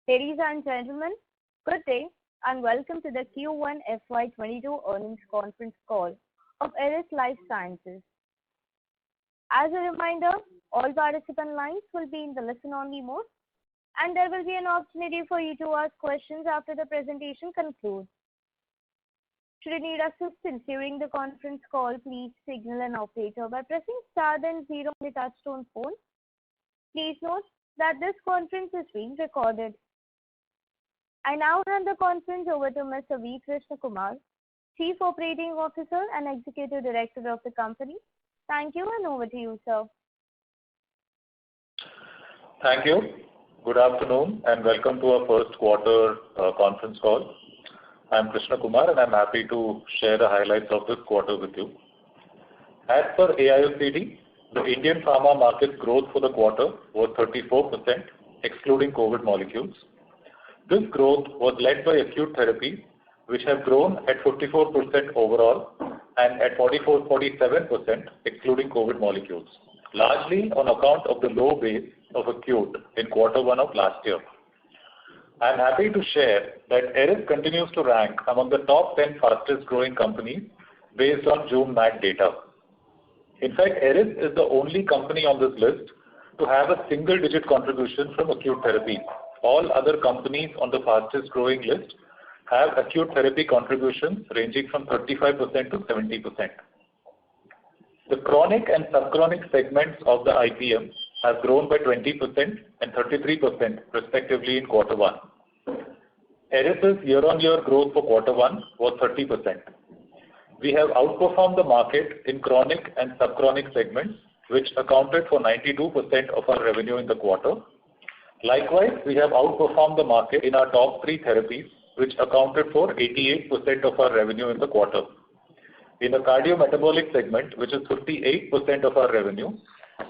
Ladies and gentlemen, good day and welcome to the Q1 FY22 earnings conference call of Eris Lifesciences. As a reminder, all participant lines will be in the listen-only mode, and there will be an opportunity for you to ask questions after the presentation concludes. Should you need assistance during the conference call, please signal an operator by pressing star then 0 on the touchtone phone. Please note that this conference is being recorded. I now hand the conference over to Mr. V. Krishna Kumar, Chief Operating Officer and Executive Director of the company. Thank you, and over to you, sir. Thank you. Good afternoon and welcome to our first quarter conference call. I'm Krishna Kumar and I'm happy to share the highlights of this quarter with you. As per AIOCD, the Indian pharma market growth for the quarter was 34%, excluding COVID molecules. This growth was led by acute therapies, which have grown at 54% overall and at 47% excluding COVID molecules, largely on account of the low base of acute in quarter one of last year. I am happy to share that Eris continues to rank among the top 10 fastest growing companies based on June MAT data. In fact, Eris is the only company on this list to have a single-digit contribution from acute therapy. All other companies on the fastest growing list have acute therapy contributions ranging from 35% to 70%. The chronic and subchronic segments of the IPM have grown by 20% and 33% respectively in quarter one. Eris's year-on-year growth for quarter one was 30%. We have outperformed the market in chronic and subchronic segments, which accounted for 92% of our revenue in the quarter. Likewise, we have outperformed the market in our top three therapies, which accounted for 88% of our revenue in the quarter. In the cardiometabolic segment, which is 58% of our revenue,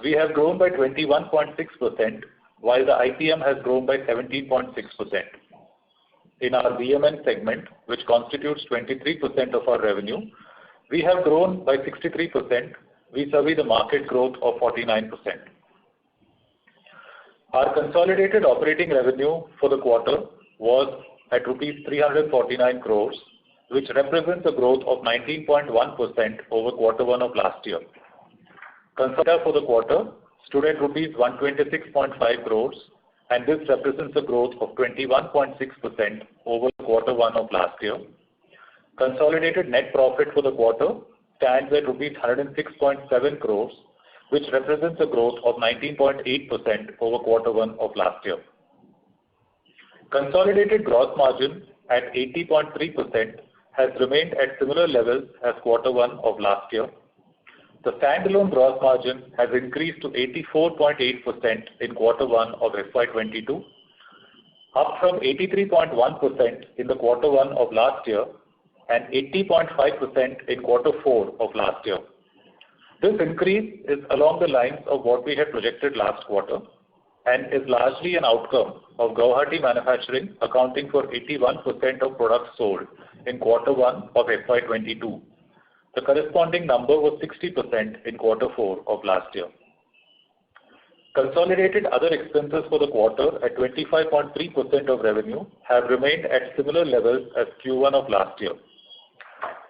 we have grown by 21.6%, while the IPM has grown by 17.6%. In our VMN segment, which constitutes 23% of our revenue, we have grown by 63% vis-a-vis the market growth of 49%. Our consolidated operating revenue for the quarter was at rupees 349 crores, which represents a growth of 19.1% over quarter one of last year. Consolidated for the quarter stood at rupees 126.5 crores, and this represents a growth of 21.6% over quarter one of last year. Consolidated net profit for the quarter stands at rupees 106.7 crores, which represents a growth of 19.8% over quarter one of last year. Consolidated gross margin at 80.3% has remained at similar levels as quarter one of last year. The standalone gross margin has increased to 84.8% in quarter one of FY22, up from 83.1% in the quarter one of last year and 80.5% in quarter four of last year. This increase is along the lines of what we had projected last quarter and is largely an outcome of Guwahati manufacturing accounting for 81% of products sold in quarter one of FY22. The corresponding number was 60% in quarter four of last year. Consolidated other expenses for the quarter at 25.3% of revenue have remained at similar levels as Q1 of last year.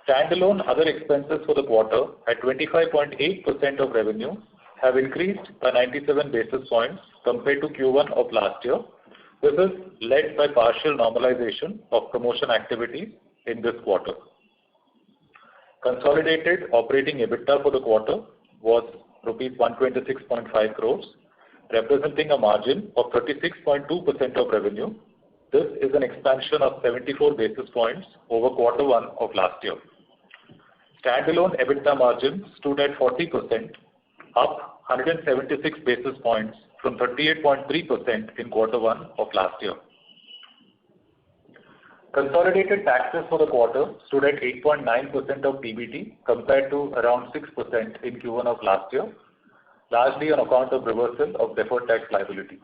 Standalone other expenses for the quarter at 25.8% of revenue have increased by 97 basis points compared to Q1 of last year. This is led by partial normalization of promotion activities in this quarter. Consolidated operating EBITDA for the quarter was rupees 126.5 crores, representing a margin of 36.2% of revenue. This is an expansion of 74 basis points over quarter one of last year. Standalone EBITDA margin stood at 40%, up 176 basis points from 38.3% in quarter one of last year. Consolidated taxes for the quarter stood at 8.9% of PBT compared to around 6% in Q1 of last year, largely on account of reversal of deferred tax liability.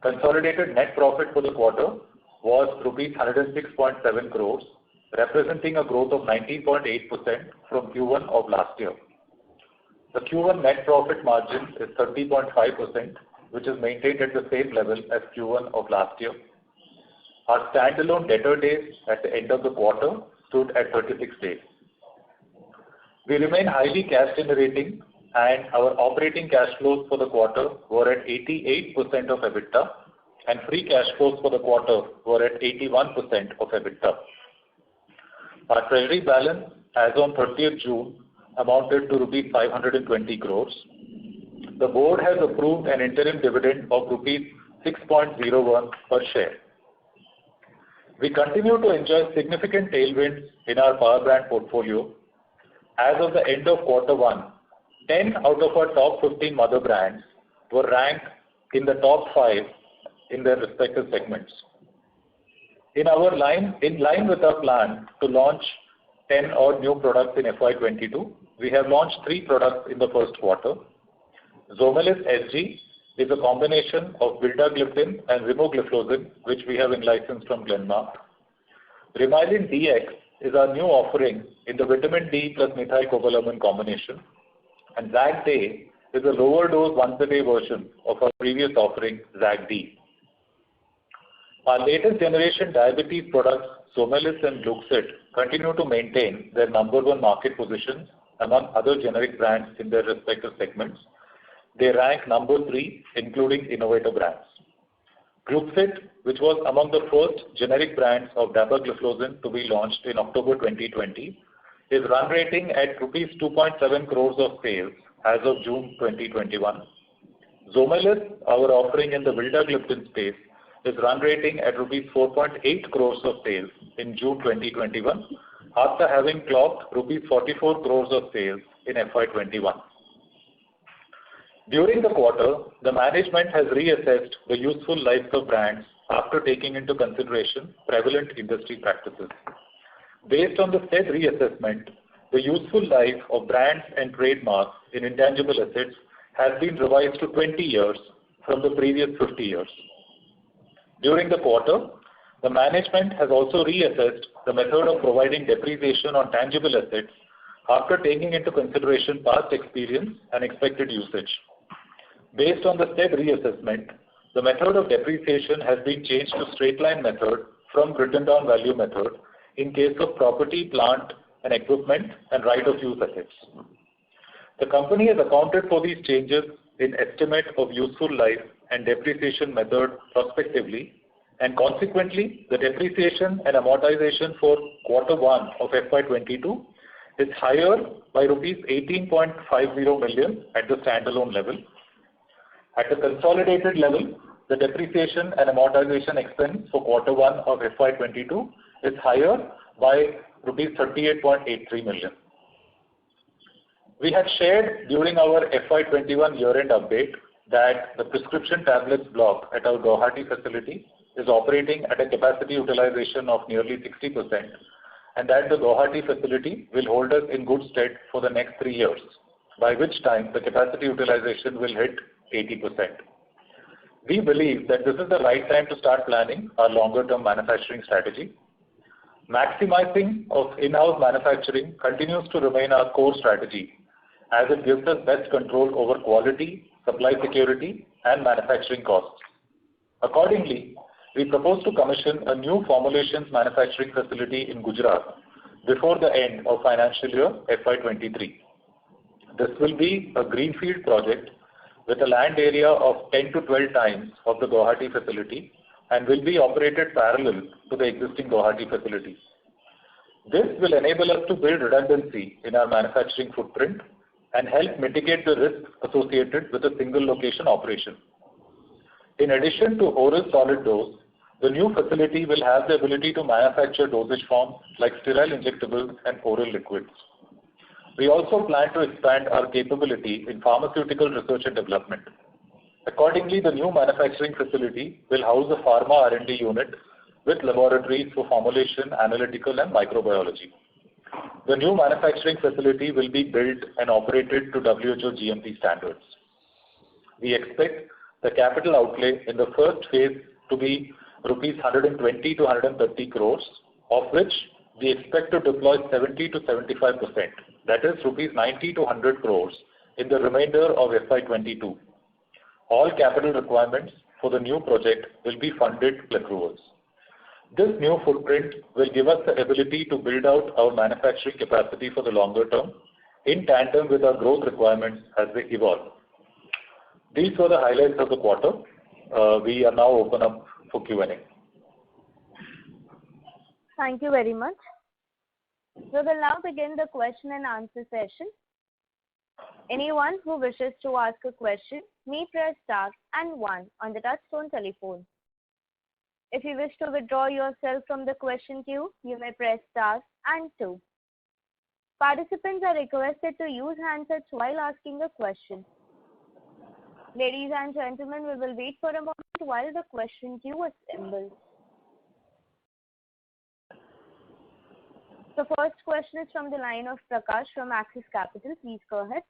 Consolidated net profit for the quarter was rupees 106.7 crores, representing a growth of 19.8% from Q1 of last year. The Q1 net profit margin is 30.5%, which is maintained at the same level as Q1 of last year. Our standalone debtor days at the end of the quarter stood at 36 days. We remain highly cash generating, and our operating cash flows for the quarter were at 88% of EBITDA, and free cash flows for the quarter were at 81% of EBITDA. Our treasury balance as on 30th June amounted to rupees 520 crores. The board has approved an interim dividend of rupees 6.01 per share. We continue to enjoy significant tailwinds in our power brand portfolio. As of the end of quarter 1, 10 out of our top 15 mother brands were ranked in the top 5 in their respective segments. In line with our plan to launch 10 odd new products in FY22, we have launched 3 products in the first quarter. Zomelis SG is a combination of vildagliptin and rimogliflozin, which we have licensed from Glenmark. Remylin DX is our new offering in the vitamin D plus methylcobalamin combination, and Zag-Day is a lower dose once a day version of our previous offering, Zag-D. Our latest generation diabetes products, Zomelis and Gluxit, continue to maintain their number 1 market positions among other generic brands in their respective segments. They rank number 3, including innovator brands. Gluxit, which was among the first generic brands of dapagliflozin to be launched in October 2020, is run rating at rupees 2.7 crores of sales as of June 2021. Zomelis, our offering in the vildagliptin space, is run rating at rupees 4.8 crores of sales in June 2021 after having clocked rupees 44 crores of sales in FY21. During the quarter, the management has reassessed the useful lives of brands after taking into consideration prevalent industry practices. Based on the said reassessment, the useful life of brands and trademarks in intangible assets has been revised to 20 years from the previous 50 years. During the quarter, the management has also reassessed the method of providing depreciation on tangible assets after taking into consideration past experience and expected usage. Based on the said reassessment, the method of depreciation has been changed to straight line method from written down value method in case of property, plant and equipment and right of use assets. The company has accounted for these changes in estimate of useful life and depreciation method prospectively, and consequently the depreciation and amortization for quarter 1 of FY22 is higher by rupees 18.50 million at the standalone level. At the consolidated level, the depreciation and amortization expense for quarter 1 of FY22 is higher by rupees 38.83 million. We had shared during our FY21 year-end update that the prescription tablets block at our Guwahati facility is operating at a capacity utilization of nearly 60%, and that the Guwahati facility will hold us in good stead for the next 3 years, by which time the capacity utilization will hit 80%. We believe that this is the right time to start planning our longer-term manufacturing strategy. Maximizing of in-house manufacturing continues to remain our core strategy, as it gives us best control over quality, supply security, and manufacturing costs. Accordingly, we propose to commission a new formulations manufacturing facility in Gujarat before the end of financial year FY23. This will be a greenfield project with a land area of 10 to 12 times of the Guwahati facility and will be operated parallel to the existing Guwahati facility. This will enable us to build redundancy in our manufacturing footprint and help mitigate the risks associated with a single location operation. In addition to oral solid dose, the new facility will have the ability to manufacture dosage forms like sterile injectables and oral liquids. We also plan to expand our capability in pharmaceutical research and development. Accordingly, the new manufacturing facility will house a pharma R&D unit with laboratories for formulation, analytical and microbiology. The new manufacturing facility will be built and operated to WHO GMP standards. We expect the capital outlay in the first phase to be rupees 120 to 130 crores, of which we expect to deploy 70 to 75%, that is rupees 90 to 100 crores in the remainder of FY22. All capital requirements for the new project will be funded with accruals. This new footprint will give us the ability to build out our manufacturing capacity for the longer term in tandem with our growth requirements as they evolve. These were the highlights of the quarter. We are now open up for Q&A. Thank you very much. We will now begin the question and answer session. Anyone who wishes to ask a question may press star and 1 on the touchtone telephone. If you wish to withdraw yourself from the question queue, you may press star and 2. Participants are requested to use handsets while asking a question. Ladies and gentlemen, we will wait for a moment while the question queue assembles. The first question is from the line of Prakash from Axis Capital. Please go ahead.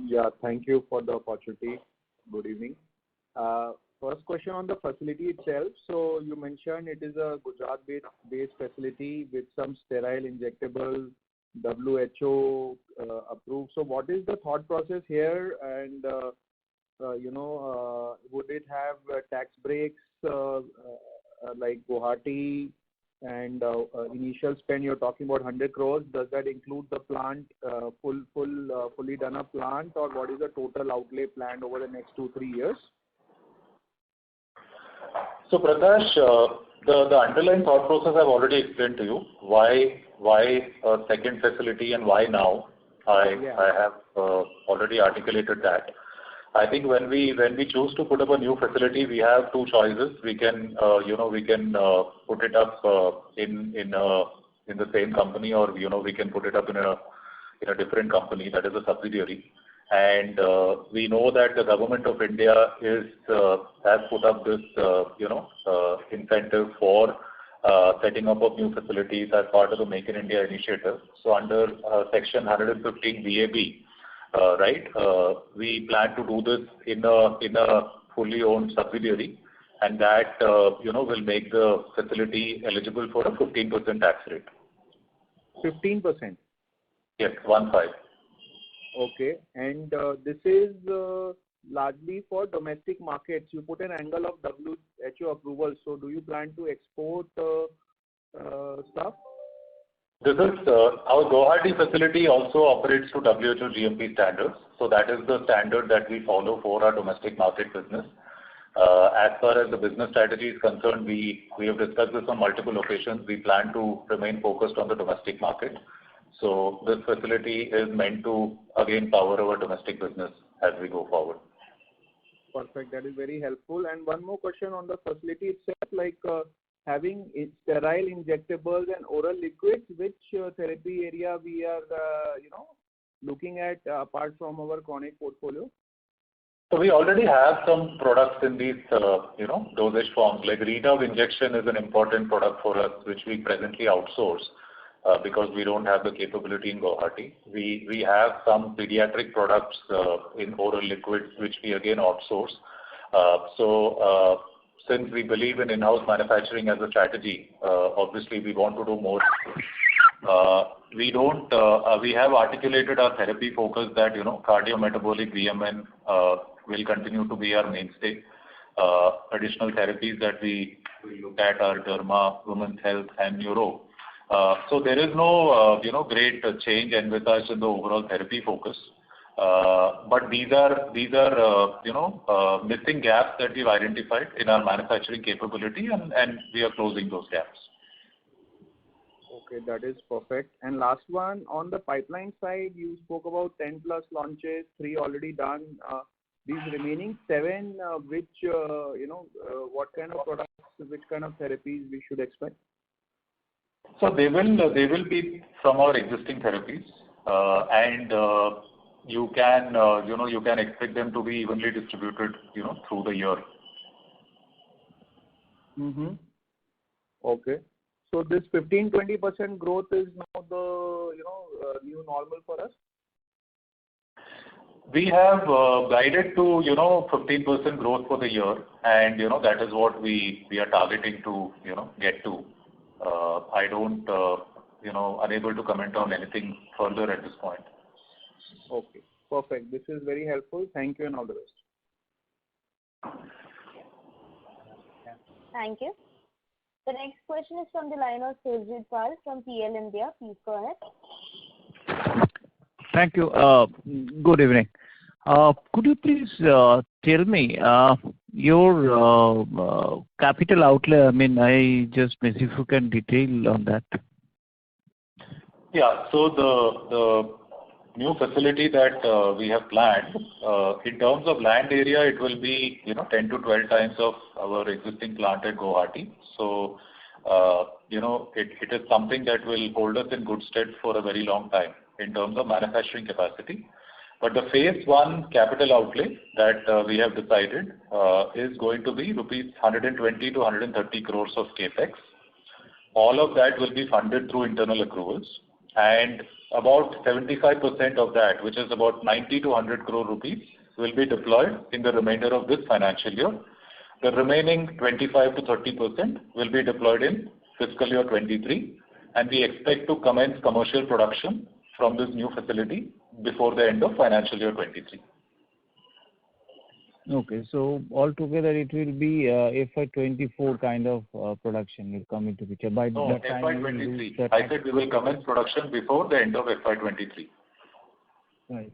Yeah, thank you for the opportunity. Good evening. First question on the facility itself. So you mentioned it is a Gujarat-based facility with some sterile injectable WHO approved. So what is the thought process here? And would it have tax breaks like Guwahati? And initial spend, you're talking about 100 crores. Does that include the plant, fully done up plant, or what is the total outlay planned over the next 2-3 years? So Prakash, the underlying thought process I've already explained to you. Why a second facility and why now? I have already articulated that. I think when we choose to put up a new facility, we have two choices. We can put it up in the same company, or we can put it up in a different company that is a subsidiary. And we know that the government of India has put up this incentive for setting up of new facilities as part of the Make in India initiative. So under Section 115 BAB, we plan to do this in a fully owned subsidiary, and that will make the facility eligible for a 15% tax rate. 15%? Yes, 15. Okay, and this is largely for domestic markets. You put an angle of WHO approval, so do you plan to export stuff? This is our Guwahati facility also operates to WHO GMP standards, so that is the standard that we follow for our domestic market business. As far as the business strategy is concerned, we have discussed this on multiple occasions. We plan to remain focused on the domestic market. So this facility is meant to again power our domestic business as we go forward. Perfect. That is very helpful. And one more question on the facility itself, like having sterile injectables and oral liquids, which therapy area we are, looking at apart from our chronic portfolio? So we already have some products in these, dosage forms. Like readout injection is an important product for us, which we presently outsource. Because we don't have the capability in Guwahati. We have some pediatric products in oral liquids, which we again outsource. Since we believe in in-house manufacturing as a strategy, obviously we want to do more. We have articulated our therapy focus that cardiometabolic VMN will continue to be our mainstay. Additional therapies that we look at are derma, women's health, and neuro. So there is no great change envisaged in the overall therapy focus, but these are missing gaps that we've identified in our manufacturing capability, and we are closing those gaps. Okay, that is perfect. And last one, on the pipeline side, you spoke about 10 plus launches, 3 already done. These remaining 7, what kind of products, which kind of therapies we should expect? So they will be from our existing therapies, and you can expect them to be evenly distributed through the year. Mm-hmm. Okay. So this 15-20% growth is now the new normal for us? We have guided to 15% growth for the year, and that is what we are targeting to get to. I don't unable to comment on anything further at this point. Okay. Perfect. This is very helpful. Thank you and all the best. Thank you. The next question is from the line of Surjit Pal from PL India. Please go ahead. Thank you. Good evening. Could you please tell me your capital outlay? I mean, I just missed if you can detail on that. Yeah. So the new facility that we have planned, in terms of land area, it will be 10 to 12 times of our existing plant at Guwahati. So it is something that will hold us in good stead for a very long time in terms of manufacturing capacity. But the phase one capital outlay that we have decided is going to be rupees 120 to 130 crores of capex. All of that will be funded through internal accruals, and about 75% of that, which is about 90 to 100 crore rupees, will be deployed in the remainder of this financial year. The remaining 25 to 30% will be deployed in fiscal year 23, and we expect to commence commercial production from this new facility before the end of financial year 23. Okay, so altogether it will be FY24 kind of production will come into picture. By No, that time FY23. I said we will commence production before the end of FY23. Right.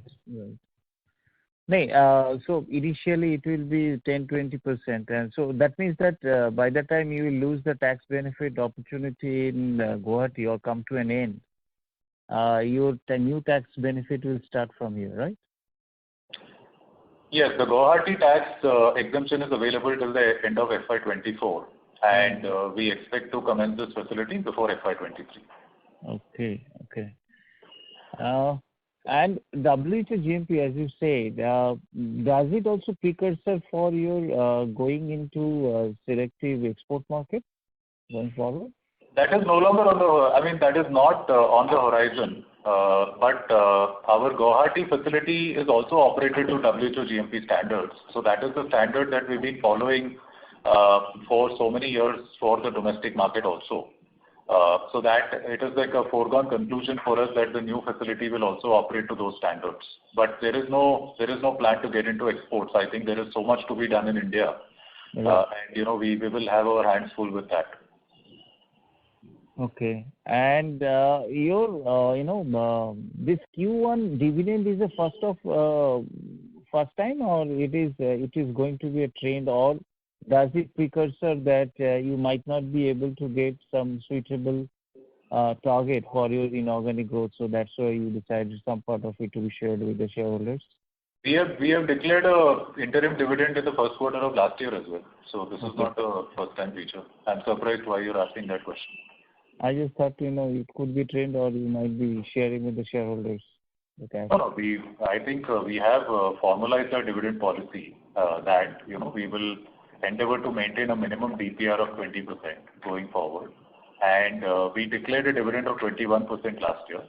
No, so initially it will be 10-20%, and so that means that by that time you will lose the tax benefit opportunity in Guwahati or come to an end. Your new tax benefit will start from here, right? Yes, the Guwahati tax exemption is available till the end of FY24, and we expect to commence this facility before FY23. Okay. And WHO GMP, as you said, does it also precursor for your going into selective export market going forward? That is no longer that is not on the horizon. But our Guwahati facility is also operated to WHO GMP standards. So that is the standard that we've been following for so many years for the domestic market also. So that it is like a foregone conclusion for us that the new facility will also operate to those standards. But there is no plan to get into exports. I think there is so much to be done in India, and we will have our hands full with that. Okay. And your this Q1 dividend is the first time, or it is going to be a trend, or does it precursor that you might not be able to get some suitable target for your inorganic growth, so that's why you decided some part of it to be shared with the shareholders? We have declared a interim dividend in the first quarter of last year as well. So this is not a first time feature. I'm surprised why you're asking that question. I just thought, it could be trend, or you might be sharing with the shareholders. Okay. No, I think we have formalized our dividend policy that, we will endeavor to maintain a minimum DPR of 20% going forward. And we declared a dividend of 21% last year.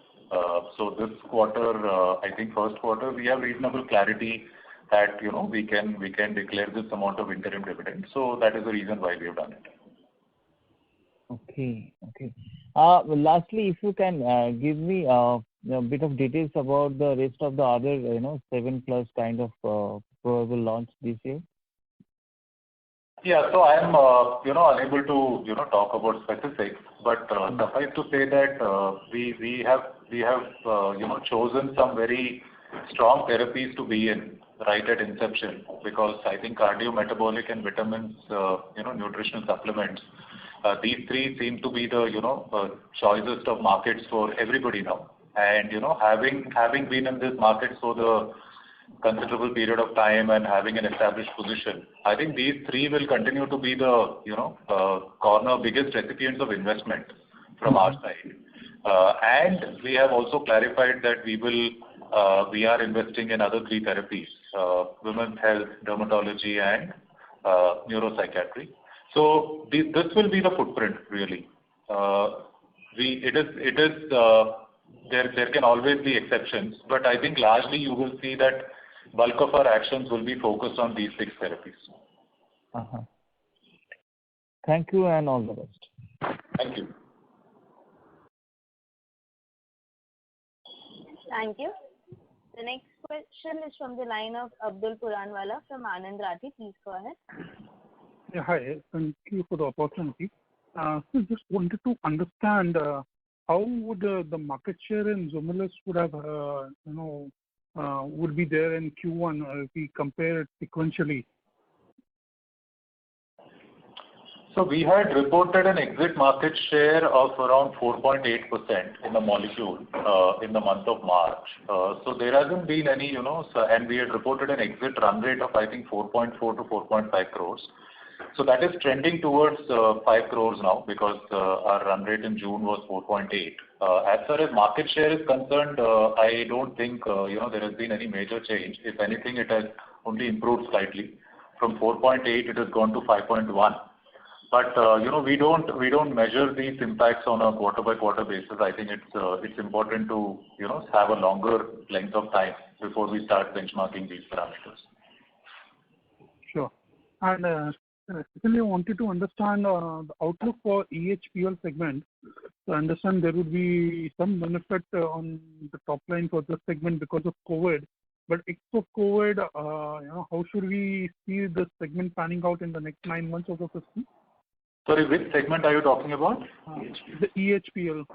So this quarter, I think first quarter, we have reasonable clarity that, we can declare this amount of interim dividend. So that is the reason why we have done it. Okay. Lastly, if you can give me a bit of details about the rest of the other, 7+ kind of probable launch this year. Yeah, so I am, unable to, talk about specifics, but suffice to say that we have, chosen some very strong therapies to be in right at inception, because I think cardiometabolic and vitamins, nutritional supplements, these three seem to be the, choicest of markets for everybody now. And, having been in this market for the considerable period of time and having an established position, I think these three will continue to be the, biggest recipients of investment from our side. And we have also clarified that we are investing in other three therapies, women's health, dermatology, and neuropsychiatry. So this will be the footprint really. There can always be exceptions, but I think largely you will see that bulk of our actions will be focused on these 6 therapies. Thank you and all the best. Thank you. Thank you. The next question is from the line of Abdul Puranwala from Anand Rathi. Please go ahead. Yeah, hi. Thank you for the opportunity. So just wanted to understand how would the market share in Zomelis would have, would be there in Q1 if we compare it sequentially. So we had reported an exit market share of around 4.8% in the molecule in the month of March. So there hasn't been any, and we had reported an exit run rate of I think 4.4 to 4.5 crores. So that is trending towards 5 crores now because our run rate in June was 4.8. As far as market share is concerned, I don't think there has been any major change. If anything, it has only improved slightly. From 4.8, it has gone to 5.1. But we don't measure these impacts on a quarter by quarter basis. I think it's important to have a longer length of time before we start benchmarking these parameters. Sure. And secondly, I wanted to understand the outlook for EHPL segment. So I understand there would be some benefit on the top line for this segment because of COVID. But except COVID, how should we see this segment panning out in the next 9 months of the fiscal? Sorry, which segment are you talking about? The EHPL.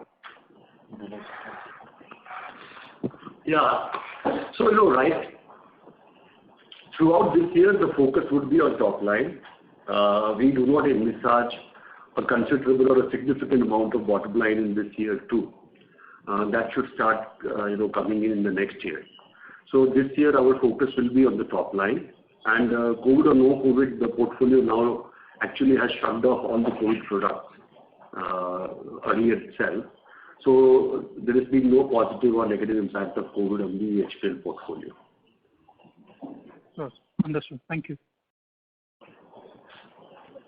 Yeah. So, right. Throughout this year, the focus would be on top line. We do not envisage a considerable or a significant amount of bottom line in this year too. That should start, coming in the next year. So this year, our focus will be on the top line. And COVID or no COVID, the portfolio now actually has shut off all the COVID products earlier itself. So there has been no positive or negative impact of COVID on the EHPL portfolio. Sure. Understood. Thank you.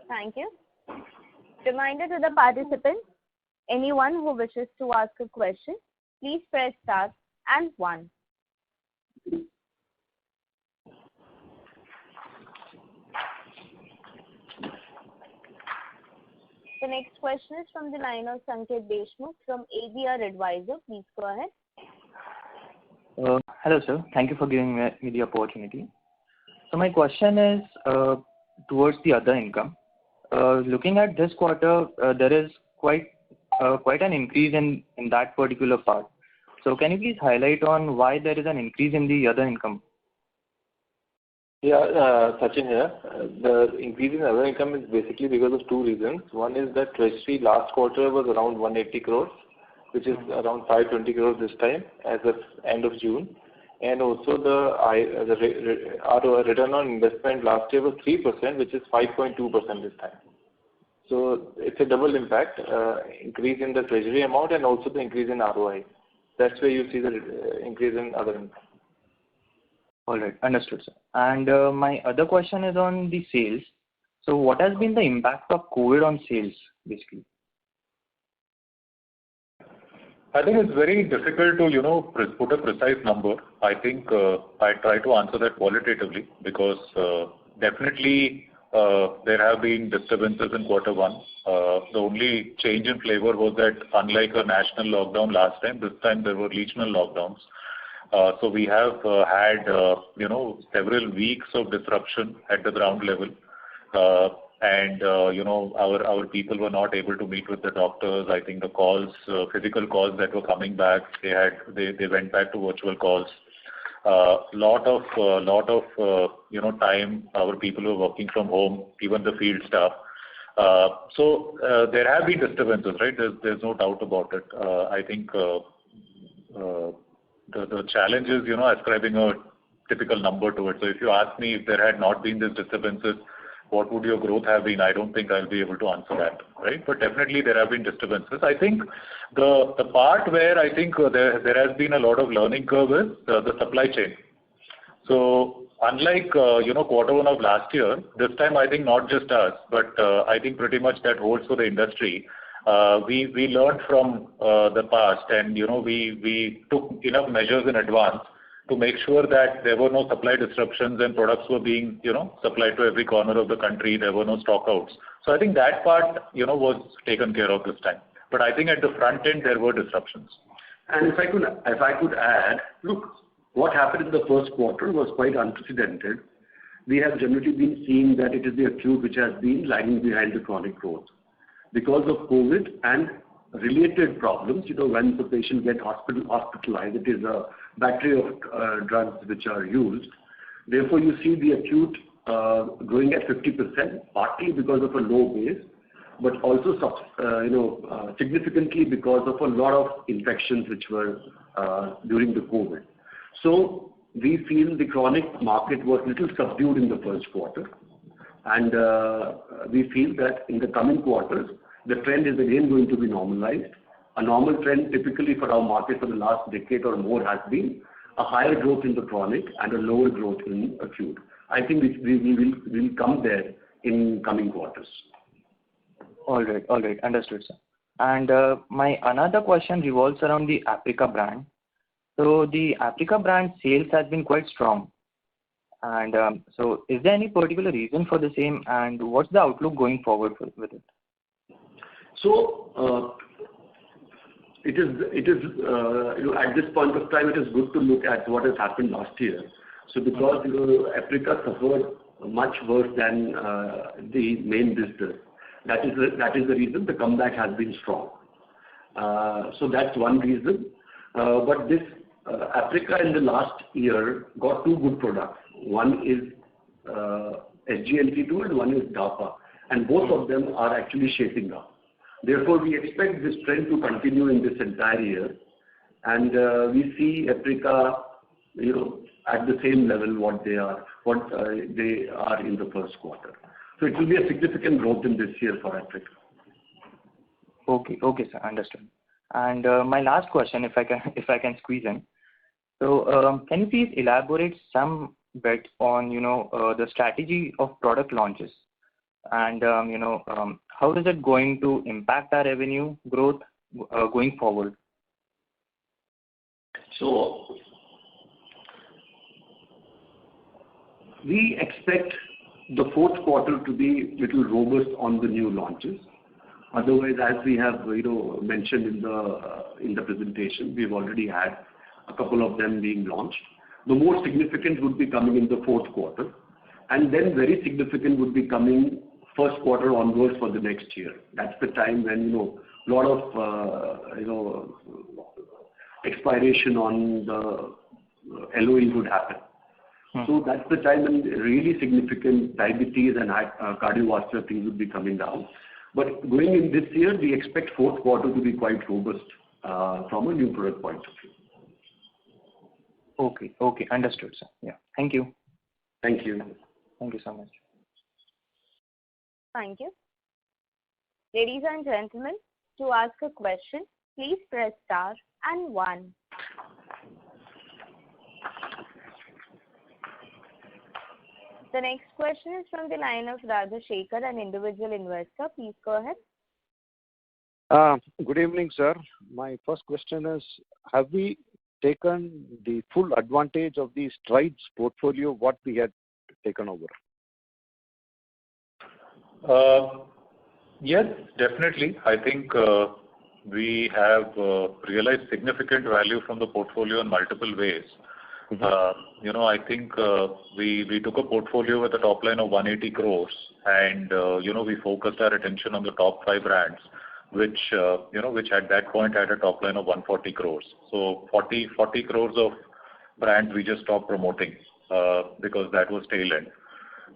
Thank you. Reminder to the participants, anyone who wishes to ask a question, please press star and 1. The next question is from the line of Sanket Deshmukh from ABR Advisor. Please go ahead. Hello, sir. Thank you for giving me the opportunity. So my question is towards the other income. Looking at this quarter, there is quite an increase in that particular part. So can you please highlight on why there is an increase in the other income? Yeah, Sachin here. The increase in other income is basically because of 2 reasons. One is that treasury last quarter was around 180 crores, which is around 520 crores this time as of end of June. And also our return on investment last year was 3%, which is 5.2% this time. So it's a double impact, increase in the treasury amount and also the increase in ROI. That's where you see the increase in other income. All right, understood, sir. And my other question is on the sales. So what has been the impact of COVID on sales, basically? I think it's very difficult to, put a precise number. I think I try to answer that qualitatively because definitely there have been disturbances in Q1. The only change in flavor was that unlike a national lockdown last time, this time there were regional lockdowns. So we have had, several weeks of disruption at the ground level. Our people were not able to meet with the doctors. I think the calls, physical calls that were coming back, they went back to virtual calls. Lot of time our people were working from home, even the field staff. So there have been disturbances, right? There's no doubt about it. I think the challenge is, ascribing a typical number to it. So if you ask me if there had not been these disturbances, what would your growth have been? I don't think I'll be able to answer that, right? But definitely there have been disturbances. I think the part where I think there has been a lot of learning curve is the supply chain. So unlike, Q1 of last year, this time I think not just us, but I think pretty much that holds for the industry. We learned from the past and, we took enough measures in advance to make sure that there were no supply disruptions and products were being, supplied to every corner of the country. There were no stockouts. So I think that part, was taken care of this time. But I think at the front end, there were disruptions. And if I could add, look, what happened in the first quarter was quite unprecedented. We have generally been seeing that it is the acute which has been lagging behind the chronic growth. Because of COVID and related problems, when the patient gets hospitalized, it is a battery of drugs which are used. Therefore, you see the acute growing at 50%, partly because of a low base, but also significantly because of a lot of infections which were during the COVID. So we feel the chronic market was little subdued in the first quarter, and we feel that in the coming quarters, the trend is again going to be normalized. A normal trend typically for our market for the last decade or more has been a higher growth in the chronic and a lower growth in acute. I think we will come there in coming quarters. All right. Understood, sir. And my another question revolves around the Aprica brand. So the Aprica brand sales has been quite strong. And so is there any particular reason for the same, and what's the outlook going forward with it? So it is at this point of time, it is good to look at what has happened last year. So because Aprica suffered much worse than the main business, that is the reason the comeback has been strong. So that's one reason. But this Aprica in the last year got two good products. One is SGLT2 and one is DAPA, and both of them are actually shaping up. Therefore, we expect this trend to continue in this entire year, and we see Aprica, at the same level what they are in the first quarter. So it will be a significant growth in this year for Aprica. Okay, sir, understood. And my last question, if I can squeeze in. So can you please elaborate some bit on the strategy of product launches, and how is it going to impact our revenue growth going forward? So we expect the fourth quarter to be little robust on the new launches. Otherwise, as we have mentioned in the presentation, we've already had a couple of them being launched. The more significant would be coming in the fourth quarter, and then very significant would be coming first quarter onwards for the next year. That's the time when a lot of expiration on the LOE would happen. So that's the time when really significant diabetes and cardiovascular things would be coming down. But going in this year, we expect fourth quarter to be quite robust from a new product point of view. Okay, understood, sir. Yeah, thank you. Thank you. Thank you so much. Thank you. Ladies and gentlemen, to ask a question, please press star and 1. The next question is from the line of Rajashekar, an individual investor. Please go ahead. Good evening, sir. My first question is, have we taken the full advantage of the Strides portfolio, what we had taken over? Yes, definitely. I think we have realized significant value from the portfolio in multiple ways. I think we took a portfolio with a top line of 180 crores, and we focused our attention on the top 5 brands, which at that point had a top line of 140 crores. So 40 crores of brands we just stopped promoting because that was tail end.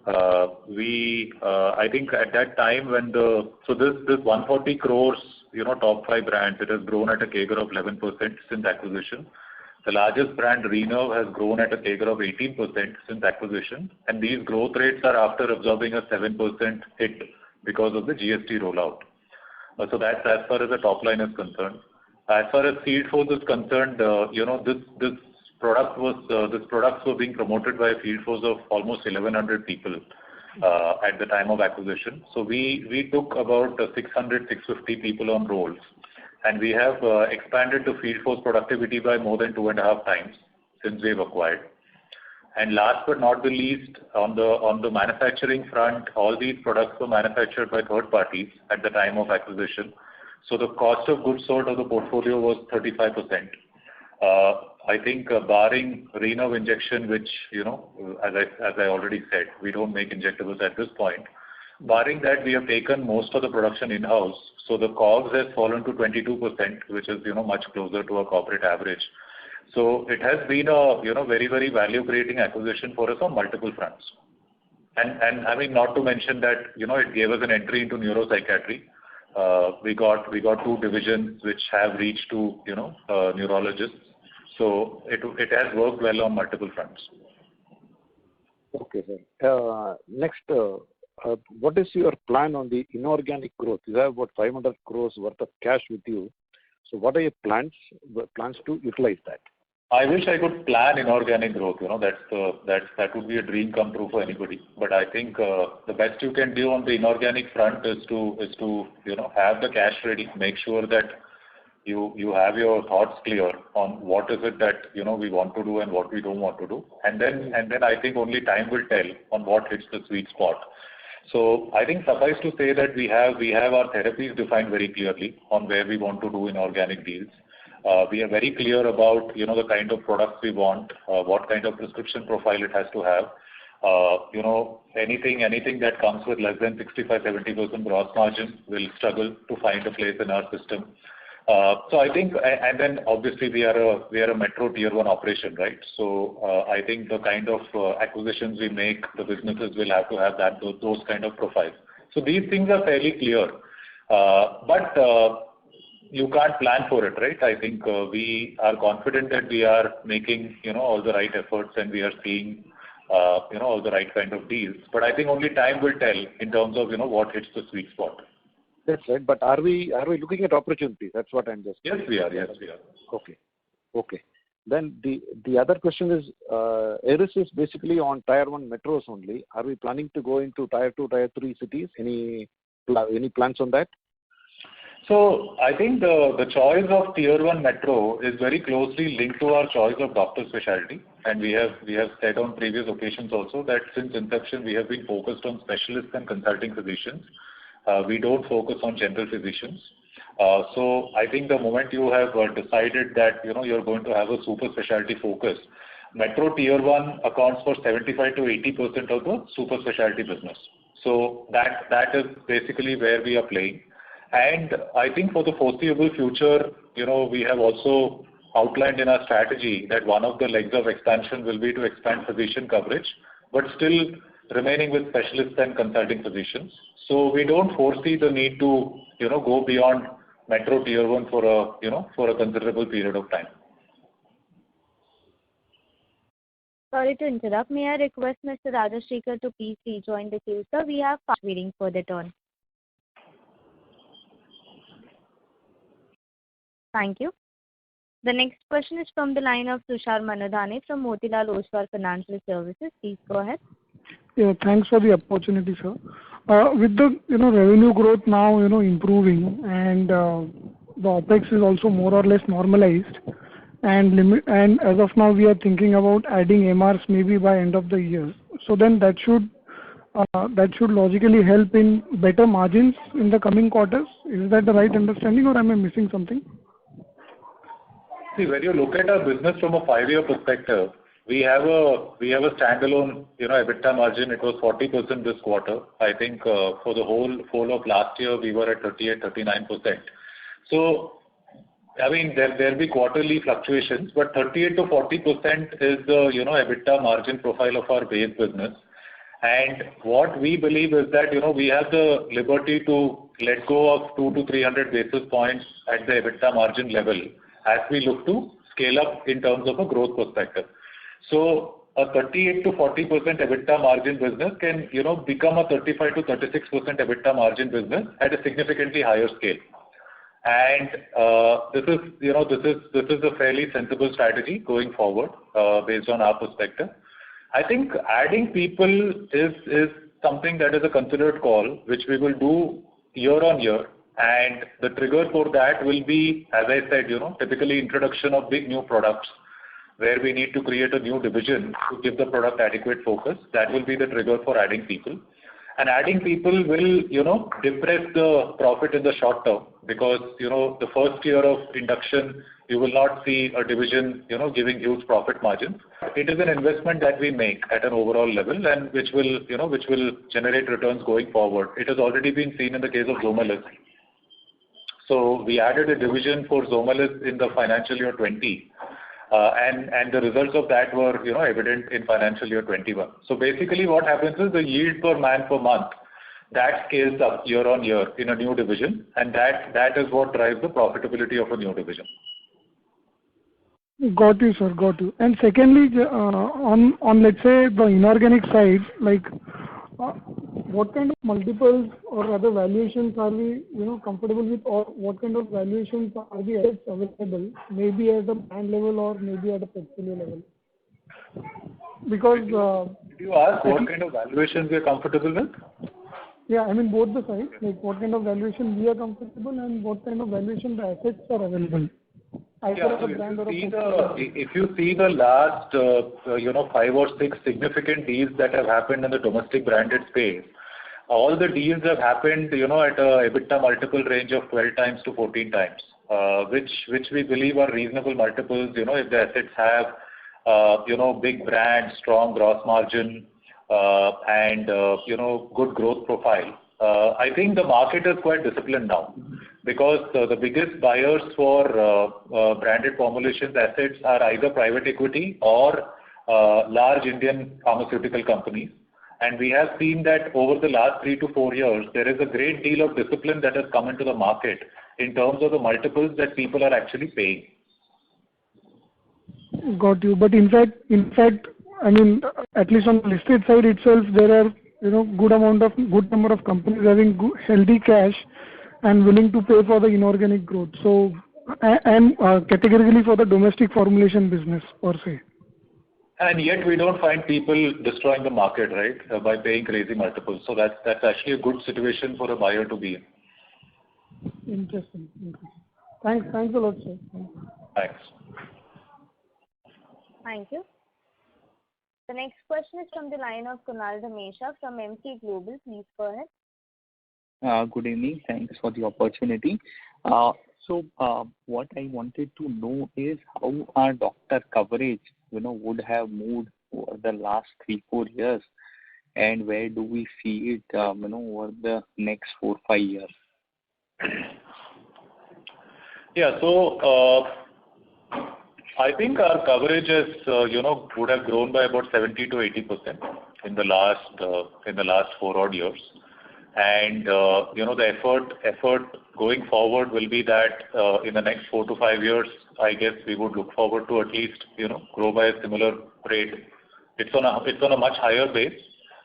I think at that time when this 140 crores, top 5 brands, it has grown at a CAGR of 11% since acquisition. The largest brand, Renerve, has grown at a CAGR of 18% since acquisition, and these growth rates are after absorbing a 7% hit because of the GST rollout. So that's as far as the top line is concerned. As far as field force is concerned, this products were being promoted by a field force of almost 1,100 people at the time of acquisition. So we took about 600-650 people on rolls, and we have expanded the field force productivity by more than 2.5 times since we've acquired. And last but not the least, on the manufacturing front, all these products were manufactured by third parties at the time of acquisition. So the cost of goods sold of the portfolio was 35%. I think barring renal injection, which, as I already said, we don't make injectables at this point. Barring that, we have taken most of the production in-house, so the COGS has fallen to 22%, which is, much closer to our corporate average. So it has been a, very, very value-creating acquisition for us on multiple fronts. And I mean, not to mention that, it gave us an entry into neuropsychiatry. We got two divisions which have reached to, neurologists. So it has worked well on multiple fronts. Okay, sir. Next, what is your plan on the inorganic growth? You have about 500 crores worth of cash with you. So what are your plans to utilize that? I wish I could plan inorganic growth. That would be a dream come true for anybody. But I think the best you can do on the inorganic front is to have the cash ready, make sure that you have your thoughts clear on what is it that we want to do and what we don't want to do, and then I think only time will tell on what hits the sweet spot. So I think suffice to say that we have our therapies defined very clearly on where we want to do inorganic deals. We are very clear about the kind of products we want, what kind of prescription profile it has to have. Anything that comes with less than 65-70% gross margin will struggle to find a place in our system. So I think, and then obviously we are a metro tier 1 operation, right? So I think the kind of acquisitions we make, the businesses will have to have those kind of profiles. So these things are fairly clear, but you can't plan for it, right? I think we are confident that we are making all the right efforts and we are seeing all the right kind of deals. But I think only time will tell in terms of what hits the sweet spot. That's right. But are we looking at opportunities? That's what I'm just. Yes, we are. Okay. Then the other question is, Eris is basically on tier 1 metros only. Are we planning to go into tier 2, tier 3 cities? Any plans on that? So I think the choice of tier 1 metro is very closely linked to our choice of doctor specialty, and we have said on previous occasions also that since inception we have been focused on specialists and consulting physicians. We don't focus on general physicians. So I think the moment you have decided that you're going to have a super specialty focus, metro tier 1 accounts for 75 to 80% of the super specialty business. So that is basically where we are playing. And I think for the foreseeable future, we have also outlined in our strategy that one of the legs of expansion will be to expand physician coverage, but still remaining with specialists and consulting physicians. So we don't foresee the need to, go beyond metro tier 1 for a considerable period of time. Sorry to interrupt. May I request Mr. Rajashekhar to please rejoin the queue, sir? We have waiting for the turn. Thank you. The next question is from the line of Tushar Manudhane from Motilal Oswal Financial Services. Please go ahead. Yeah, thanks for the opportunity, sir. With the revenue growth now improving and the OPEX is also more or less normalized, and as of now we are thinking about adding MRs maybe by end of the year. So then that should logically help in better margins in the coming quarters. Is that the right understanding, or am I missing something? See, when you look at our business from a 5-year perspective, we have a standalone EBITDA margin. It was 40% this quarter. I think for the whole of last year we were at 38-39%. So I mean there'll be quarterly fluctuations, but 38 to 40% is the EBITDA margin profile of our base business. And what we believe is that we have the liberty to let go of 200 to 300 basis points at the EBITDA margin level as we look to scale up in terms of a growth perspective. So a 38 to 40% EBITDA margin business can become a 35 to 36% EBITDA margin business at a significantly higher scale. And this is a fairly sensible strategy going forward based on our perspective. I think adding people is something that is a considered call, which we will do year on year. And the trigger for that will be, as I said, typically introduction of big new products where we need to create a new division to give the product adequate focus. That will be the trigger for adding people. And adding people will, depress the profit in the short term because, the first year of induction You will not see a division, giving huge profit margins. It is an investment that we make at an overall level and which will generate returns going forward. It has already been seen in the case of Zomelis. So we added a division for Zomelis in the financial year 20, and the results of that were, evident in financial year 21. So basically, what happens is the yield per man per month that scales up year on year in a new division, and that is what drives the profitability of a new division. Got you, sir. Got you. And secondly, on let's say the inorganic side, like what kind of multiples or other valuations are we, comfortable with, or what kind of valuations are the assets available, maybe at the brand level or maybe at a portfolio level? Because did you ask what kind of valuations we are comfortable with? Yeah, I mean both the sides, like what kind of valuation we are comfortable and what kind of valuation the assets are available. If you see the last, 5 or 6 significant deals that have happened in the domestic branded space, all the deals have happened, at a EBITDA multiple range of 12 times to 14 times, which we believe are reasonable multiples, if the assets have, big brand, strong gross margin, and, good growth profile. I think the market is quite disciplined now because the biggest buyers for branded formulations assets are either private equity or large Indian pharmaceutical companies. And we have seen that over the last 3 to 4 years, there is a great deal of discipline that has come into the market in terms of the multiples that people are actually paying. Got you. But in fact, I mean, at least on the listed side itself, there are good number of companies having healthy cash and willing to pay for the inorganic growth. So and categorically for the domestic formulation business per se. And yet we don't find people destroying the market, right, by paying crazy multiples. So that's actually a good situation for a buyer to be in. Interesting. Thanks a lot, sir. Thanks. Thank you. The next question is from the line of Kunal Dhamesha from MC Global. Please go ahead. Good evening. Thanks for the opportunity. So what I wanted to know is how our doctor coverage, would have moved over the last 3-4 years, and where do we see it, over the next 4-5 years? Yeah. So I think our coverage is, would have grown by about 70 to 80% in the last 4 odd years. And, the effort going forward will be that in the next 4 to 5 years, I guess we would look forward to at least, grow by a similar rate. It's on a much higher base,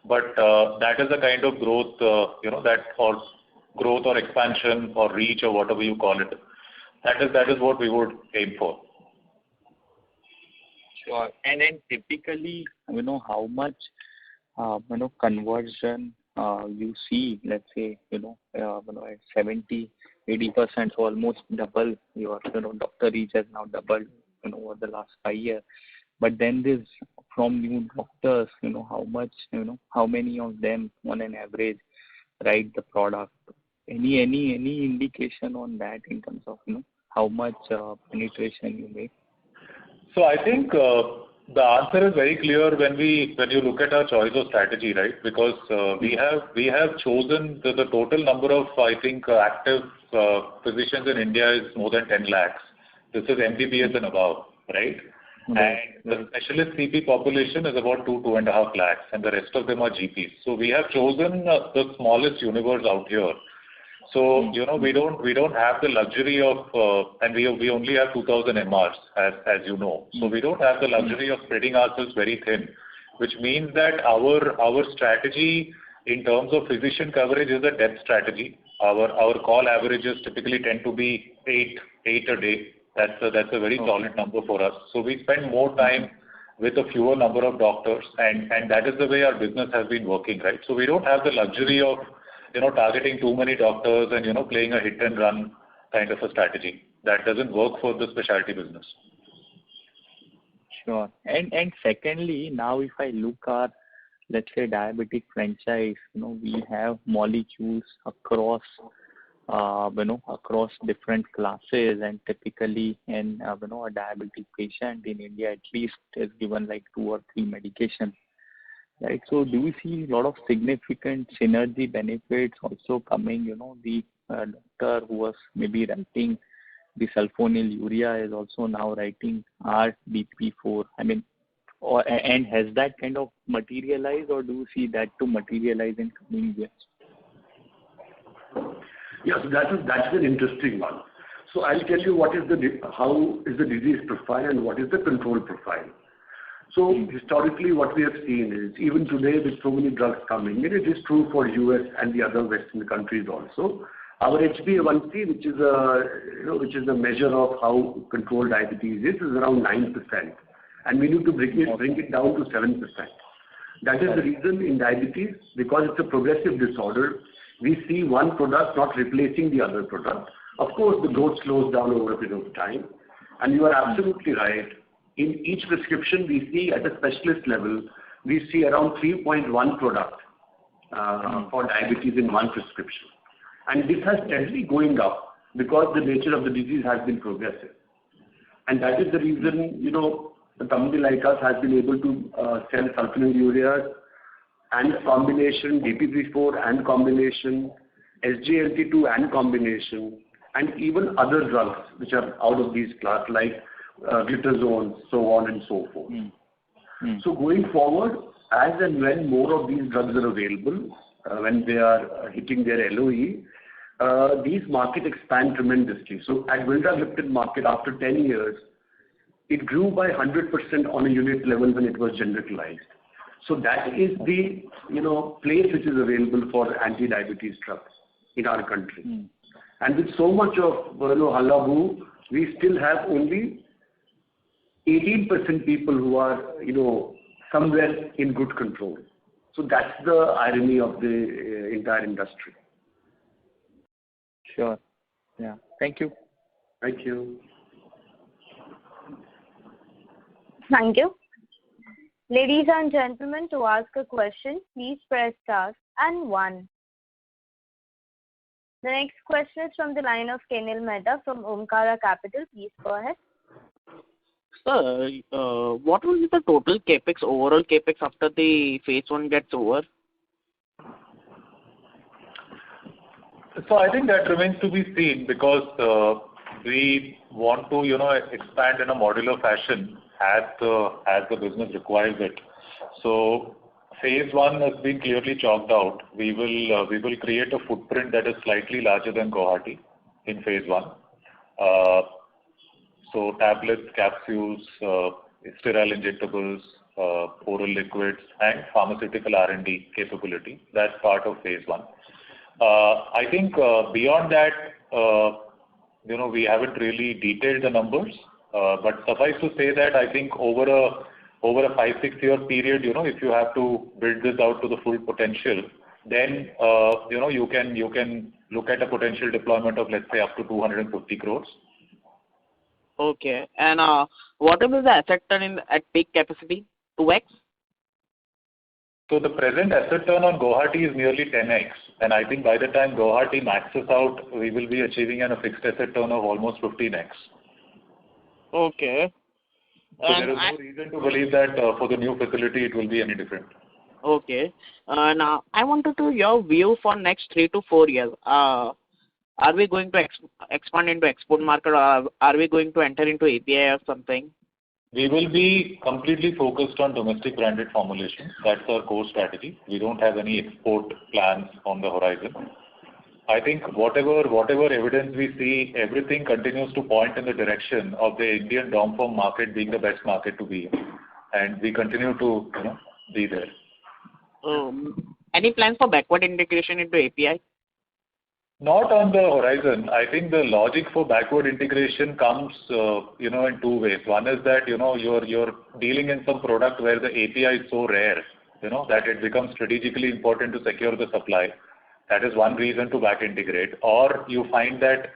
but that is the kind of growth, that or growth or expansion or reach or whatever you call it. That is what we would aim for. Sure. And then typically, how much, conversion you see, let's say, at 70, 80%, so almost double your, doctor reach has now doubled, over the last 5 years. But then this from new doctors, how much, how many of them on an average write the product? Any indication on that in terms of, how much penetration you make? So I think the answer is very clear when you look at our choice of strategy, right? Because we have chosen the total number of, I think, active physicians in India is more than 10 lakhs. This is MBBS and above, right? Mm-hmm. And the specialist CP population is about 2.5 lakhs, and the rest of them are GPs. So we have chosen the smallest universe out here. So, we don't have the luxury of, and we only have 2,000 MRs, as you know. So we don't have the luxury of spreading ourselves very thin, which means that our strategy in terms of physician coverage is a depth strategy. Our call averages typically tend to be 8 a day. That's a very solid number for us. So we spend more time with a fewer number of doctors, and that is the way our business has been working, right? So we don't have the luxury of targeting too many doctors and, playing a hit and run kind of a strategy. That doesn't work for the specialty business. Sure. And secondly, now if I look at, let's say, diabetic franchise, we have molecules across across different classes, and typically in a diabetic patient in India at least is given like 2 or 3 medications, right? So do you see a lot of significant synergy benefits also coming? The doctor who was maybe writing the sulfonylurea is also now writing RDP4. And has that kind of materialized, or do you see that to materialize in coming years? Yeah, so that's an interesting one. So I'll tell you how is the disease profile and what is the control profile. So historically, what we have seen is, even today with so many drugs coming, and it is true for US and the other Western countries also, our HbA1c, which is a measure of how controlled diabetes is around 9%, and we need to bring it down to 7%. That is the reason in diabetes, because it's a progressive disorder, we see one product not replacing the other product. Of course, the growth slows down over a period of time, and you are absolutely right. In each prescription, we see at a specialist level, we see around 3.1 product for diabetes in one prescription. And this has steadily going up because the nature of the disease has been progressive. And that is the reason, a company like us has been able to sell sulfonylurea and combination, DPP4 and combination, SGLT2 and combination, and even other drugs which are out of these class like glitazone, so on and so forth. So going forward, as and when more of these drugs are available, when they are hitting their LOE, these market expand tremendously. So at vildagliptin market, after 10 years, it grew by 100% on a unit level when it was genericalized. So that is the place which is available for anti-diabetes drugs in our country. And with so much of hullabaloo, we still have only 18% people who are somewhere in good control. So that's the irony of the entire industry. Sure. Yeah. Thank you. Thank you. Thank you. Ladies and gentlemen, to ask a question, please press star and 1. The next question is from the line of Kenil Mehta from Omkara Capital. Please go ahead. Sir, what will be the total capex, overall capex after the phase 1 gets over? So I think that remains to be seen, because we want to expand in a modular fashion as the business requires it. So phase 1 has been clearly chalked out. We will create a footprint that is slightly larger than Guwahati in phase 1. So tablets, capsules, sterile injectables, oral liquids, and pharmaceutical R&D capability. That's part of phase 1. I think beyond that, we haven't really detailed the numbers, but suffice to say that I think over a 5-6 year period, if you have to build this out to the full potential, then you can look at a potential deployment of, let's say, up to 250 crores. Okay. And what will be the asset turn at peak capacity? 2x? So the present asset turn on Guwahati is nearly 10x, and I think by the time Guwahati maxes out, we will be achieving a fixed asset turn of almost 15x. Okay. So there is no reason to believe that for the new facility it will be any different. Okay. Now, I wanted to your view for next 3 to 4 years. Are we going to expand into export market, or are we going to enter into API or something? We will be completely focused on domestic branded formulation. That's our core strategy. We don't have any export plans on the horizon. I think whatever evidence we see, everything continues to point in the direction of the Indian DOM form market being the best market to be in, and we continue to be there. Any plans for backward integration into API? Not on the horizon. I think the logic for backward integration comes, in 2 ways. One is that, you're dealing in some product where the API is so rare, that it becomes strategically important to secure the supply. That is one reason to back integrate. Or you find that,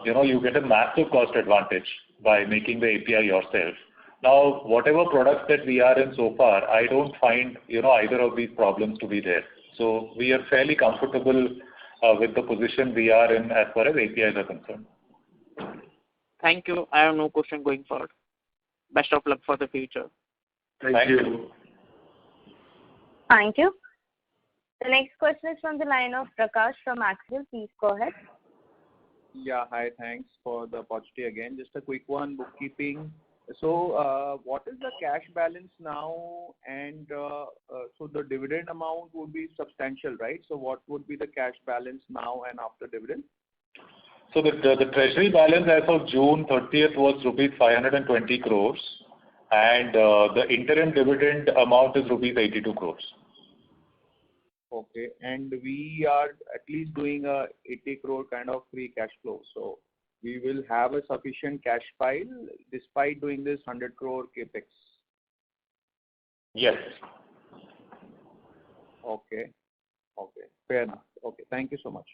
you get a massive cost advantage by making the API yourself. Now, whatever products that we are in so far, I don't find, either of these problems to be there. So we are fairly comfortable with the position we are in as far as APIs are concerned. Thank you. I have no question going forward. Best of luck for the future. Thank you. Thank you. The next question is from the line of Prakash from Axel. Please go ahead. Yeah, hi. Thanks for the opportunity again. Just a quick one, bookkeeping. So, what is the cash balance now? And so the dividend amount would be substantial, right? So what would be the cash balance now and after dividend? So the treasury balance as of June 30th was rupees 520 crores, and the interim dividend amount is rupees 82 crores. Okay, and we are at least doing a 80 crore kind of free cash flow. So we will have a sufficient cash pile despite doing this 100 crore capex. Yes. Okay. Fair enough. Okay. Thank you so much.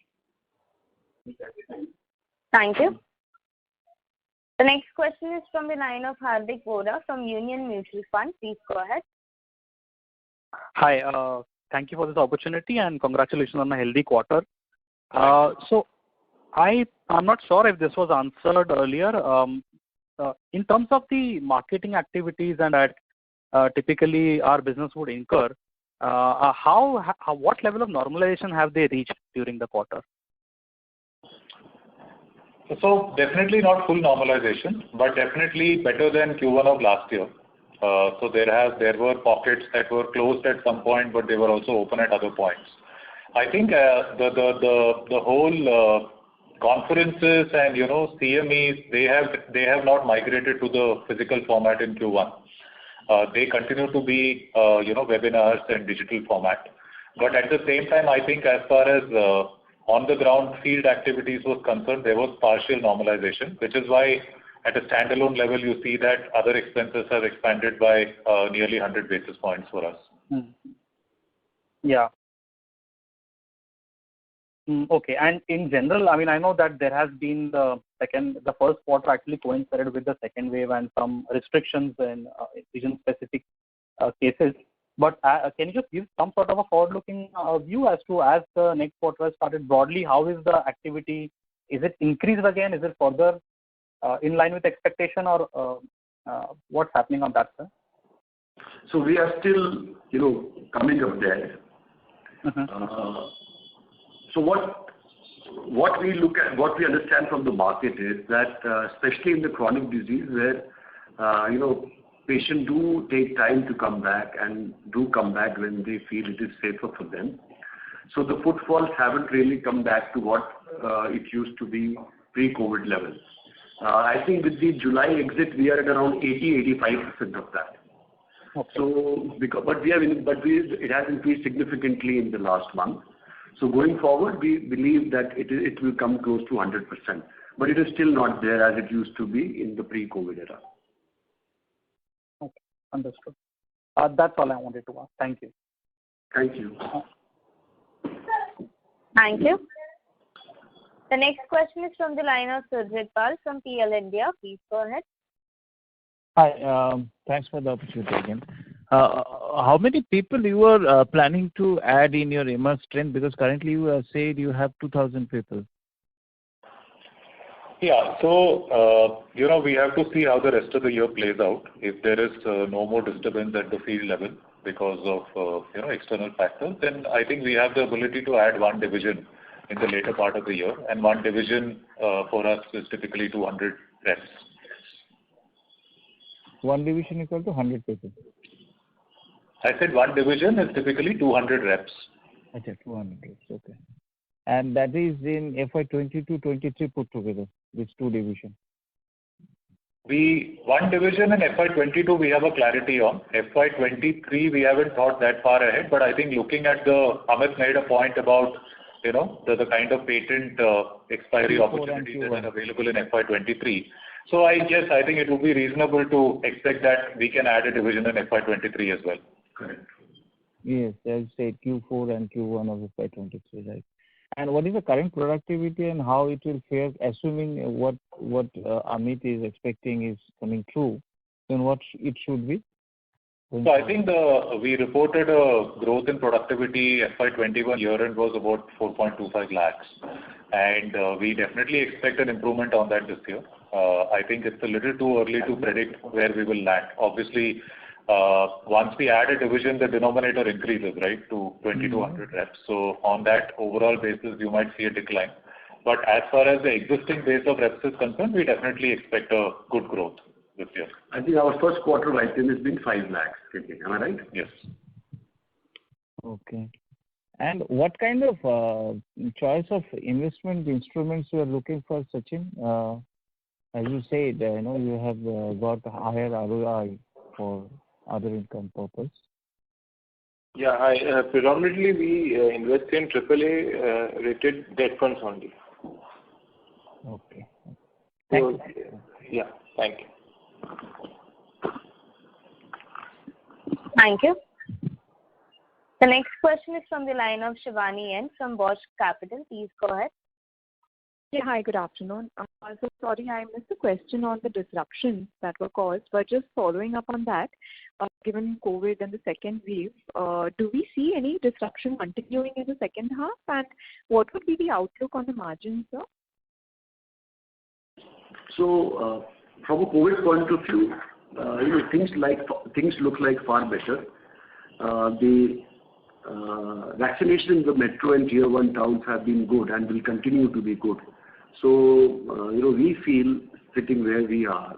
Thank you. The next question is from the line of Hardik Voda from Union Mutual Fund. Please go ahead. Hi. Thank you for this opportunity and congratulations on a healthy quarter. So I'm not sure if this was answered earlier. In terms of the marketing activities and that typically our business would incur, what level of normalization have they reached during the quarter? So definitely not full normalization, but definitely better than Q1 of last year. So there were pockets that were closed at some point, but they were also open at other points. I think the whole conferences and CMEs, they have not migrated to the physical format in Q1. They continue to be webinars and digital format. But at the same time, I think as far as on the ground field activities was concerned, there was partial normalization, which is why at a standalone level you see that other expenses have expanded by nearly 100 basis points for us. Yeah. Okay. And in general, I mean, I know that there has been the first quarter actually coincided with the second wave and some restrictions in region-specific cases. But can you just give some sort of a forward-looking view as to as the next quarter has started broadly, how is the activity? Is it increased again? Is it further in line with expectation, or what's happening on that, sir? So we are still, coming up there. So what we look at, what we understand from the market is that, especially in the chronic disease where, patients do take time to come back and do come back when they feel it is safer for them. So the footfalls haven't really come back to what it used to be pre-COVID levels. I think with the July exit, we are at around 80-85% of that. Okay. So, it has increased significantly in the last month. So going forward, we believe that it will come close to 100%, but it is still not there as it used to be in the pre-COVID era. Okay, understood. That's all I wanted to ask. Thank you. Thank you. Thank you. The next question is from the line of Surjit Pal from PL India. Please go ahead. Hi. Thanks for the opportunity again. How many people you are planning to add in your MR strength? Because currently you have said you have 2,000 people. Yeah. So, we have to see how the rest of the year plays out. If there is no more disturbance at the field level because of, external factors, then I think we have the ability to add one division in the later part of the year. And one division for us is typically 200 reps. One division equal to 100 people. I said one division is typically 200 reps. Okay, 200 reps. Okay. And that is in FY 22-23 put together, these two divisions. One division in FY 22 we have a clarity on. FY 23 we haven't thought that far ahead, but I think looking at Amit made a point about the kind of patent expiry opportunities that are available in FY 23. So I think it would be reasonable to expect that we can add a division in FY 23 as well. Correct. Yes, as say Q4 and Q1 of FY 23, right? And what is the current productivity and how it will fare, assuming what Amit is expecting is coming true, then what it should be? So I think we reported a growth in productivity. FY21 year-end was about 4.25 lakhs, and we definitely expect an improvement on that this year. I think it's a little too early to predict where we will land. Obviously, once we add a division, the denominator increases, right, to 2,200 reps. So on that overall basis, you might see a decline. But as far as the existing base of reps is concerned, we definitely expect a good growth this year. I think our first quarter item has been 5 lakhs. Am I right? Yes. Okay. And what kind of choice of investment instruments you are looking for, Sachin? As you said, you have got a higher ROI for other income purpose. Yeah, predominantly we invest in AAA rated debt funds only. Okay. Thank you. Yeah, thank you. Thank you. The next question is from the line of Shivani N from Bosch Capital. Please go ahead. Yeah, hi, good afternoon. So sorry, I missed the question on the disruptions that were caused, but just following up on that, given COVID and the second wave, do we see any disruption continuing in the second half, and what would be the outlook on the margins, sir? So, from a COVID point of view, things look like far better. The vaccination in the metro and tier 1 towns have been good and will continue to be good. So, we feel sitting where we are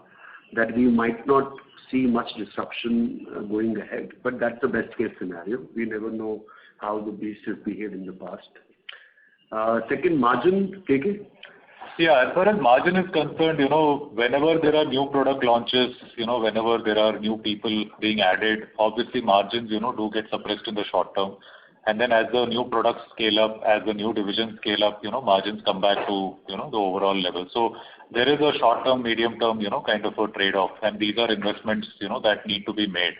that we might not see much disruption going ahead, but that's the best case scenario. We never know how the beast has behaved in the past. Second, margin, KK? Yeah, as far as margin is concerned, whenever there are new product launches, whenever there are new people being added, obviously margins, do get suppressed in the short term. And then as the new products scale up, as the new divisions scale up, margins come back to, the overall level. So there is a short term, medium term, kind of a trade-off. And these are investments, that need to be made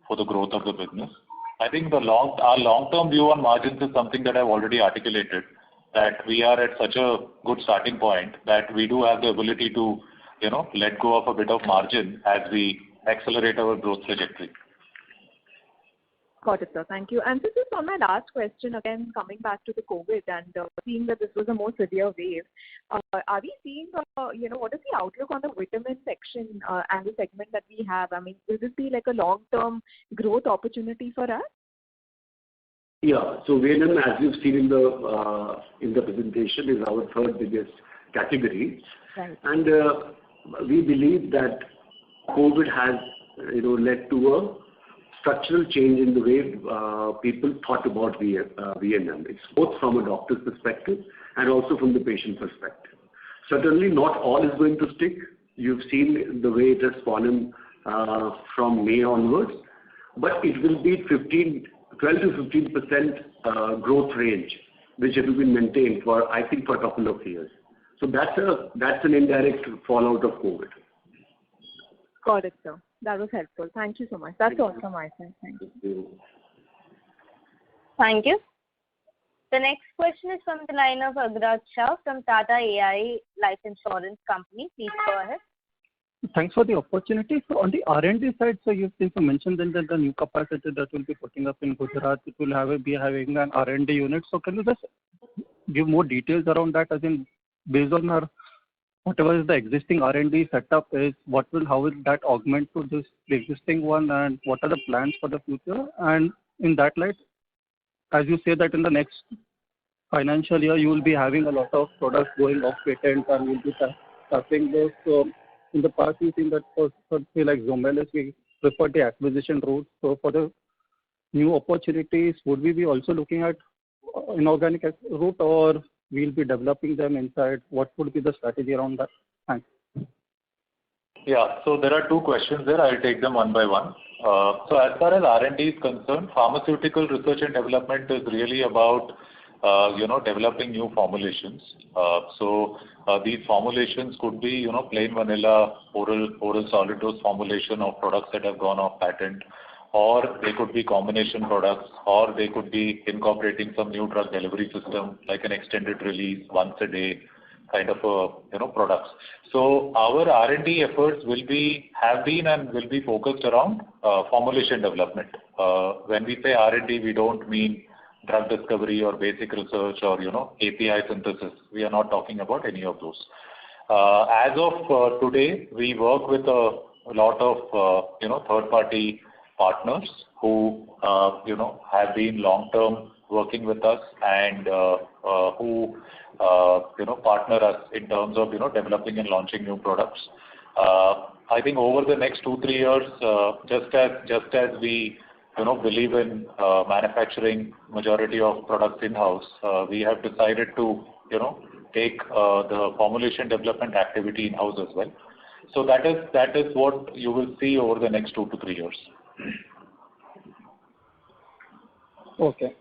for the growth of the business. I think our long-term view on margins is something that I've already articulated, that we are at such a good starting point that we do have the ability to, let go of a bit of margin as we accelerate our growth trajectory. Got it, sir. Thank you. And this is on my last question, again, coming back to the COVID and seeing that this was a more severe wave. Are we seeing, what is the outlook on the vitamin section and the segment that we have? I mean, will this be like a long-term growth opportunity for us? Yeah. So vitamin, as you've seen in the presentation, is our third biggest category. Right. And we believe that COVID has, led to a structural change in the way people thought about VMM. It's both from a doctor's perspective and also from the patient perspective. Certainly not all is going to stick. You've seen the way it has fallen from May onwards, but it will be 12 to 15% growth range, which it will be maintained for, I think, for a couple of years. So that's an indirect fallout of COVID. Got it, sir. That was helpful. Thank you so much. That's all from my side. Thank you. Thank you. The next question is from the line of Agraj Shah from Tata AI Life Insurance Company. Please go ahead. Thanks for the opportunity. So on the R&D side, so you mentioned that the new capacity that will be putting up in Gujarat, it will be having an R&D unit. So can you just give more details around that, as in based on our whatever is the existing R&D setup is, how will that augment to this the existing one, and what are the plans for the future? And in that light, as you say that in the next financial year you will be having a lot of products going off patent and you'll be tapping those. So in the past, we've seen that for say like Zomelis, we prefer the acquisition route. So for the new opportunities, would we be also looking at inorganic route, or we'll be developing them inside? What would be the strategy around that? Thanks. Yeah, so there are two questions there. I'll take them one by one. So as far as R&D is concerned, pharmaceutical research and development is really about developing new formulations. So these formulations could be, plain vanilla oral solid dose formulation of products that have gone off patent, or they could be combination products, or they could be incorporating some new drug delivery system like an extended release once a day kind of products. So our R&D efforts have been and will be focused around formulation development. When we say R&D, we don't mean drug discovery or basic research or API synthesis. We are not talking about any of those. As of today, we work with a lot of third-party partners who have been long-term working with us and who partner us in terms of developing and launching new products. I think over the next 2-3 years, just as we believe in manufacturing majority of products in-house, we have decided to take the formulation development activity in-house as well. So that is what you will see over the next 2 to 3 years. Okay.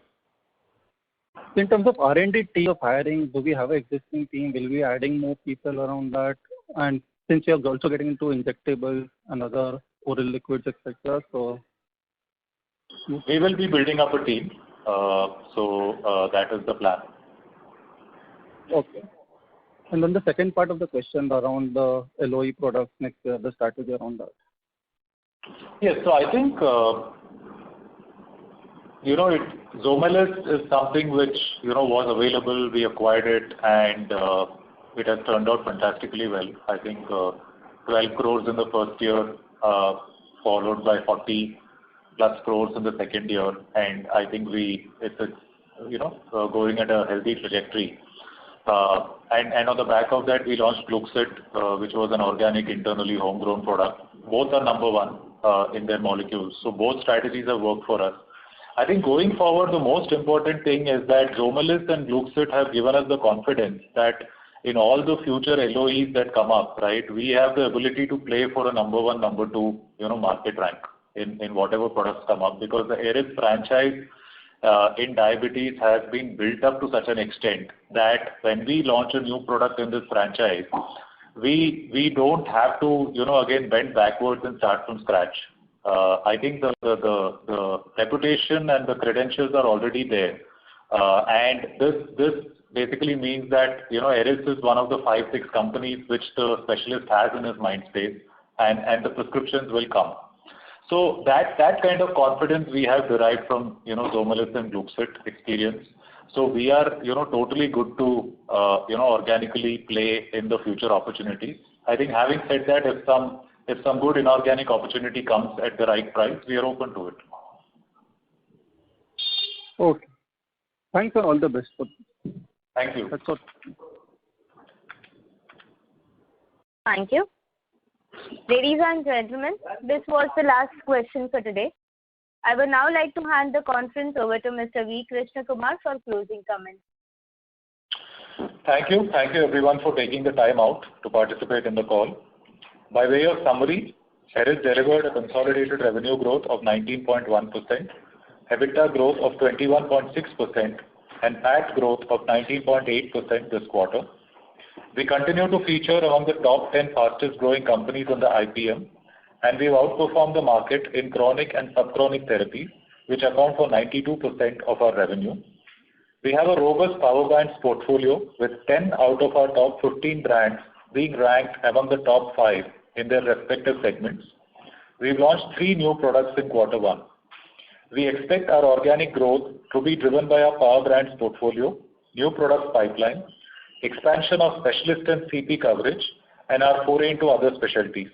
In terms of R&D team of hiring, do we have an existing team? Will we be adding more people around that? And since you are also getting into injectables and other oral liquids, etc., so we will be building up a team. So that is the plan. Okay. And then the second part of the question around the LOE products next year, the strategy around that. Yes, so I think Zomelis is something which was available. We acquired it, and it has turned out fantastically well. I think 12 crores in the first year, followed by 40 plus crores in the second year, and I think it's going at a healthy trajectory. And on the back of that, we launched Gluxit, which was an organic, internally homegrown product. Both are number one in their molecules. So both strategies have worked for us. I think going forward, the most important thing is that Zomelis and Gluxit have given us the confidence that in all the future LOEs that come up, right, we have the ability to play for a number one, number two, market rank in whatever products come up, because the Eris franchise in diabetes has been built up to such an extent that when we launch a new product in this franchise, we don't have to, again bend backwards and start from scratch. I think the reputation and the credentials are already there. And this basically means that, Eris is one of the 5-6 companies which the specialist has in his mind space, and the prescriptions will come. So that kind of confidence we have derived from, Zomelis and Gluxit experience. So we are, totally good to, organically play in the future opportunities. I think having said that, if some good inorganic opportunity comes at the right price, we are open to it. Okay. Thanks and all the best. Thank you. That's all. Thank you. Ladies and gentlemen, this was the last question for today. I would now like to hand the conference over to Mr. V. Krishna Kumar for closing comments. Thank you. Thank you everyone for taking the time out to participate in the call. By way of summary, Eris delivered a consolidated revenue growth of 19.1%, EBITDA growth of 21.6%, and PAT growth of 19.8% this quarter. We continue to feature among the top 10 fastest growing companies on the IPM, and we've outperformed the market in chronic and subchronic therapies, which account for 92% of our revenue. We have a robust power brands portfolio with 10 out of our top 15 brands being ranked among the top 5 in their respective segments. We've launched 3 new products in quarter 1. We expect our organic growth to be driven by our power brands portfolio, new products pipeline, expansion of specialist and CP coverage, and our foray into other specialties.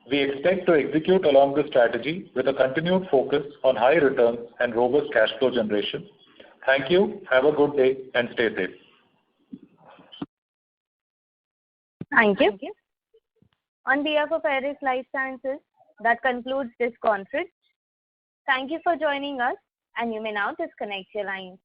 We expect to execute along this strategy with a continued focus on high returns and robust cash flow generation. Thank you, have a good day, and stay safe. Thank you. On behalf of Eris Lifesciences, that concludes this conference. Thank you for joining us, and you may now disconnect your lines.